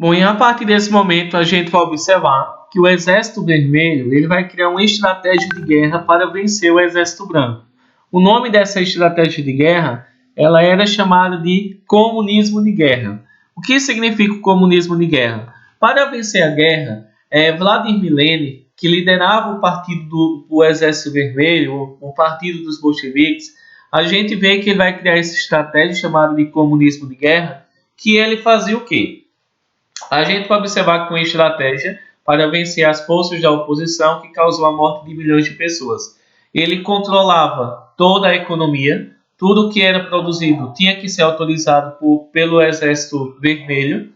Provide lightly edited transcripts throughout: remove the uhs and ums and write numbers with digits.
Bom, e a partir desse momento a gente vai observar que o Exército Vermelho ele vai criar uma estratégia de guerra para vencer o Exército Branco. O nome dessa estratégia de guerra ela era chamada de comunismo de guerra. O que significa o comunismo de guerra? Para vencer a guerra, Vladimir Lenin, que liderava o partido do Exército Vermelho, o partido dos bolcheviques, a gente vê que ele vai criar essa estratégia chamada de comunismo de guerra, que ele fazia o quê? A gente vai observar que uma estratégia para vencer as forças da oposição que causou a morte de milhões de pessoas. Ele controlava toda a economia, tudo que era produzido tinha que ser autorizado pelo Exército Vermelho.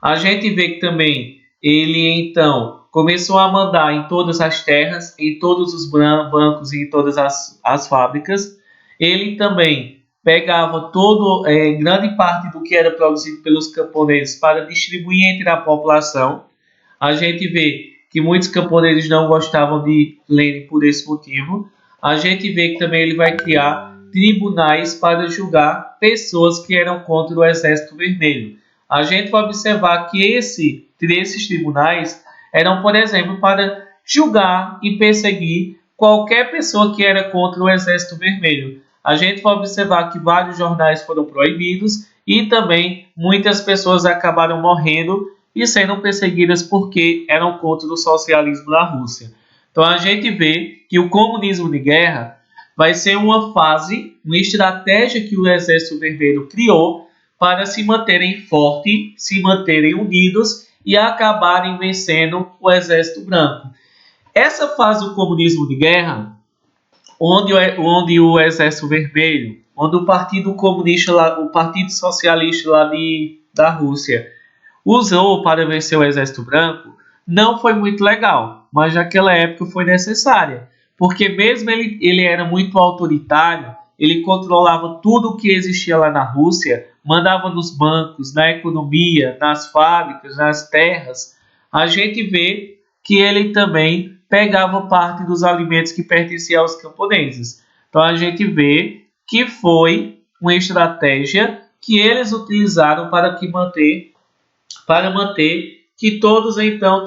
A gente vê que também ele então começou a mandar em todas as terras, em todos os bancos e em todas as fábricas. Ele também pegava grande parte do que era produzido pelos camponeses para distribuir entre a população. A gente vê que muitos camponeses não gostavam de Lenin por esse motivo. A gente vê que também ele vai criar tribunais para julgar pessoas que eram contra o Exército Vermelho. A gente vai observar que esses tribunais eram, por exemplo, para julgar e perseguir qualquer pessoa que era contra o Exército Vermelho. A gente vai observar que vários jornais foram proibidos e também muitas pessoas acabaram morrendo e sendo perseguidas porque eram contra o socialismo na Rússia. Então a gente vê que o comunismo de guerra vai ser uma fase, uma estratégia que o Exército Vermelho criou para se manterem fortes, se manterem unidos e acabarem vencendo o Exército Branco. Essa fase do comunismo de guerra, onde o Exército Vermelho, onde o Partido Comunista, o Partido Socialista da Rússia, usou para vencer o Exército Branco, não foi muito legal, mas naquela época foi necessária, porque mesmo ele era muito autoritário, ele controlava tudo o que existia lá na Rússia, mandava nos bancos, na economia, nas fábricas, nas terras. A gente vê que ele também pegava parte dos alimentos que pertenciam aos camponeses. Então a gente vê que foi uma estratégia que eles utilizaram para manter que todos então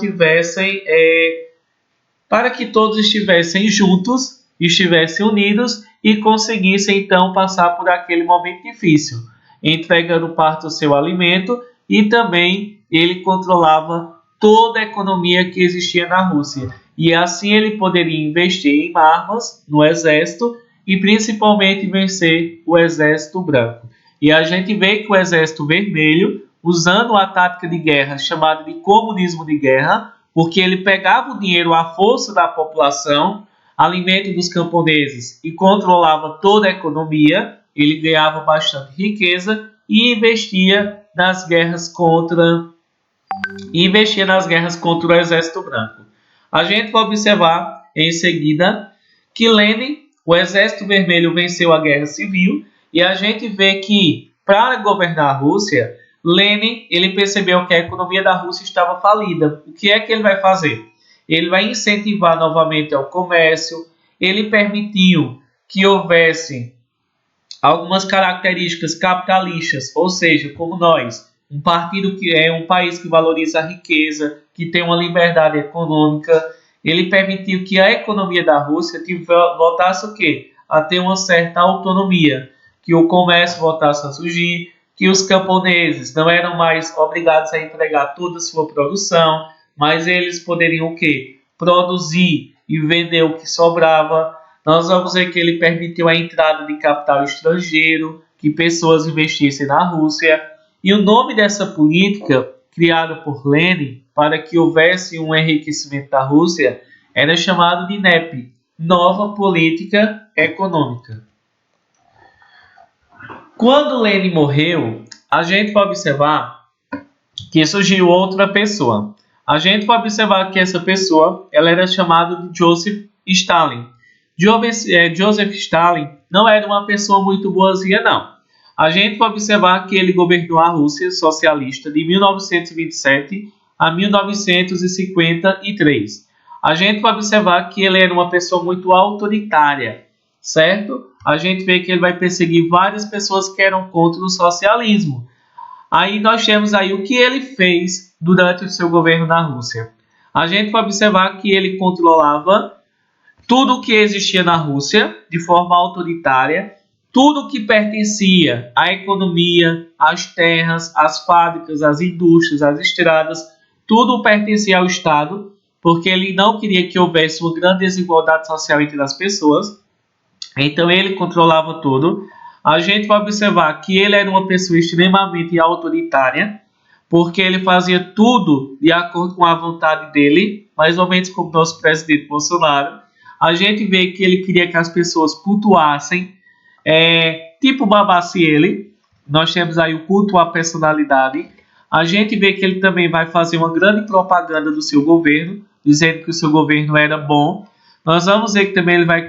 para que todos estivessem juntos, estivessem unidos e conseguissem então passar por aquele momento difícil, entregando parte do seu alimento e também ele controlava toda a economia que existia na Rússia. E assim ele poderia investir em armas no exército e principalmente vencer o Exército Branco. E a gente vê que o Exército Vermelho, usando a tática de guerra chamada de comunismo de guerra, porque ele pegava o dinheiro à força da população, alimento dos camponeses e controlava toda a economia, ele ganhava bastante riqueza e investia nas guerras contra o Exército Branco. A gente vai observar em seguida que Lenin, o Exército Vermelho, venceu a Guerra Civil e a gente vê que para governar a Rússia, Lenin ele percebeu que a economia da Rússia estava falida. O que é que ele vai fazer? Ele vai incentivar novamente o comércio, ele permitiu que houvesse algumas características capitalistas, ou seja, como nós, um partido que é um país que valoriza a riqueza, que tem uma liberdade econômica, ele permitiu que a economia da Rússia voltasse o quê? A ter uma certa autonomia, que o comércio voltasse a surgir, que os camponeses não eram mais obrigados a entregar toda a sua produção, mas eles poderiam o quê? Produzir e vender o que sobrava. Nós vamos ver que ele permitiu a entrada de capital estrangeiro, que pessoas investissem na Rússia. E o nome dessa política, criada por Lenin, para que houvesse um enriquecimento da Rússia, era chamado de NEP, Nova Política Econômica. Quando Lenin morreu, a gente vai observar que surgiu outra pessoa. A gente vai observar que essa pessoa ela era chamada de Joseph Stalin. Joseph Stalin não era uma pessoa muito boazinha, não. A gente vai observar que ele governou a Rússia socialista de 1927 a 1953. A gente vai observar que ele era uma pessoa muito autoritária, certo? A gente vê que ele vai perseguir várias pessoas que eram contra o socialismo. Aí nós temos aí o que ele fez durante o seu governo na Rússia. A gente vai observar que ele controlava tudo o que existia na Rússia de forma autoritária, tudo que pertencia à economia, às terras, às fábricas, às indústrias, às estradas, tudo pertencia ao Estado, porque ele não queria que houvesse uma grande desigualdade social entre as pessoas. Então ele controlava tudo. A gente vai observar que ele era uma pessoa extremamente autoritária, porque ele fazia tudo de acordo com a vontade dele, mais ou menos como nosso presidente Bolsonaro. A gente vê que ele queria que as pessoas cultuassem, tipo Babaciele. Nós temos aí o culto à personalidade. A gente vê que ele também vai fazer uma grande propaganda do seu governo, dizendo que o seu governo era bom. Nós vamos ver que também ele vai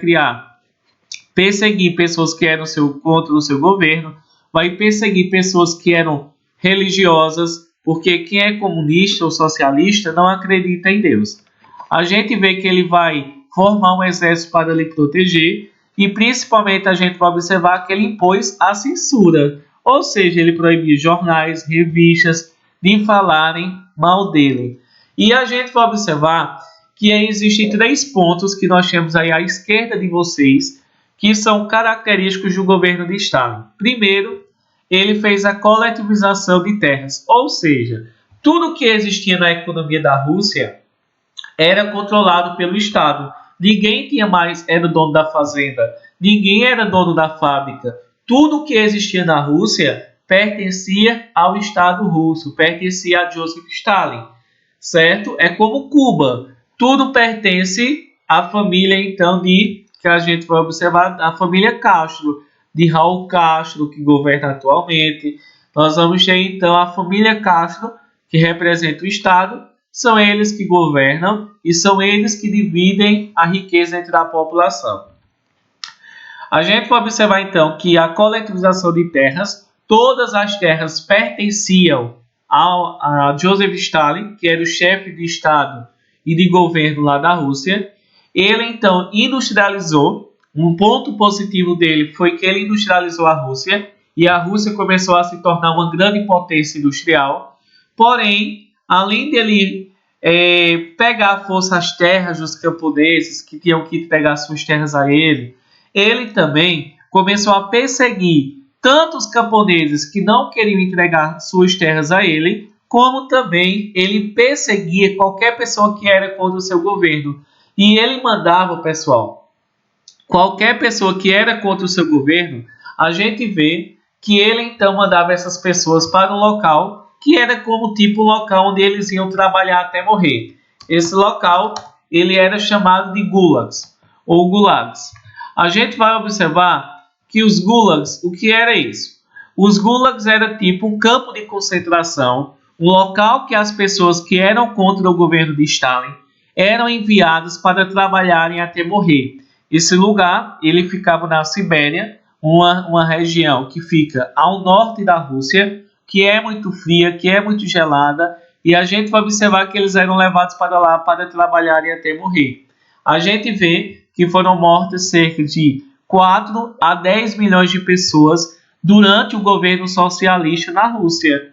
perseguir pessoas que eram contra o seu governo, vai perseguir pessoas que eram religiosas, porque quem é comunista ou socialista não acredita em Deus. A gente vê que ele vai formar um exército para lhe proteger e principalmente a gente vai observar que ele impôs a censura, ou seja, ele proibia jornais, revistas de falarem mal dele. E a gente vai observar que existem 3 pontos que nós temos aí à esquerda de vocês, que são característicos do governo de Stalin. Primeiro, ele fez a coletivização de terras, ou seja, tudo que existia na economia da Rússia era controlado pelo Estado. Ninguém tinha mais, era dono da fazenda, ninguém era dono da fábrica. Tudo que existia na Rússia pertencia ao Estado russo, pertencia a Joseph Stalin, certo? É como Cuba, tudo pertence à família, então, que a gente vai observar, a família Castro, de Raul Castro, que governa atualmente. Nós vamos ter, então, a família Castro, que representa o Estado, são eles que governam e são eles que dividem a riqueza entre a população. A gente vai observar, então, que a coletivização de terras, todas as terras pertenciam a Joseph Stalin, que era o chefe de Estado e de governo lá da Rússia. Ele, então, industrializou. Um ponto positivo dele foi que ele industrializou a Rússia e a Rússia começou a se tornar uma grande potência industrial. Porém, além dele pegar à força as terras dos camponeses que tinham que pegar suas terras a ele, ele também começou a perseguir tanto os camponeses que não queriam entregar suas terras a ele, como também ele perseguia qualquer pessoa que era contra o seu governo. E ele mandava, pessoal, qualquer pessoa que era contra o seu governo, a gente vê que ele então mandava essas pessoas para um local que era como tipo o local onde eles iam trabalhar até morrer. Esse local, ele era chamado de gulags, ou gulags. A gente vai observar que os gulags, o que era isso? Os gulags era tipo um campo de concentração, um local que as pessoas que eram contra o governo de Stalin eram enviadas para trabalharem até morrer. Esse lugar, ele ficava na Sibéria, uma região que fica ao norte da Rússia, que é muito fria, que é muito gelada, e a gente vai observar que eles eram levados para lá para trabalharem até morrer. A gente vê que foram mortas cerca de 4 a 10 milhões de pessoas durante o governo socialista na Rússia.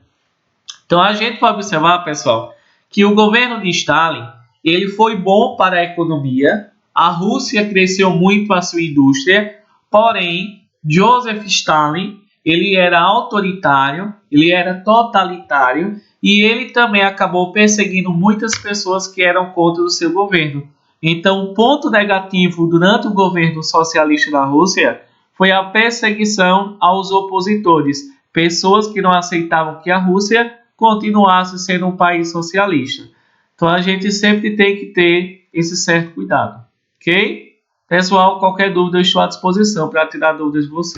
Então a gente vai observar, pessoal, que o governo de Stalin ele foi bom para a economia, a Rússia cresceu muito a sua indústria, porém, Joseph Stalin ele era autoritário, ele era totalitário e ele também acabou perseguindo muitas pessoas que eram contra o seu governo. Então, o ponto negativo durante o governo socialista da Rússia foi a perseguição aos opositores, pessoas que não aceitavam que a Rússia continuasse sendo um país socialista. Então, a gente sempre tem que ter esse certo cuidado, ok? Pessoal, qualquer dúvida eu estou à disposição para tirar dúvidas de vocês.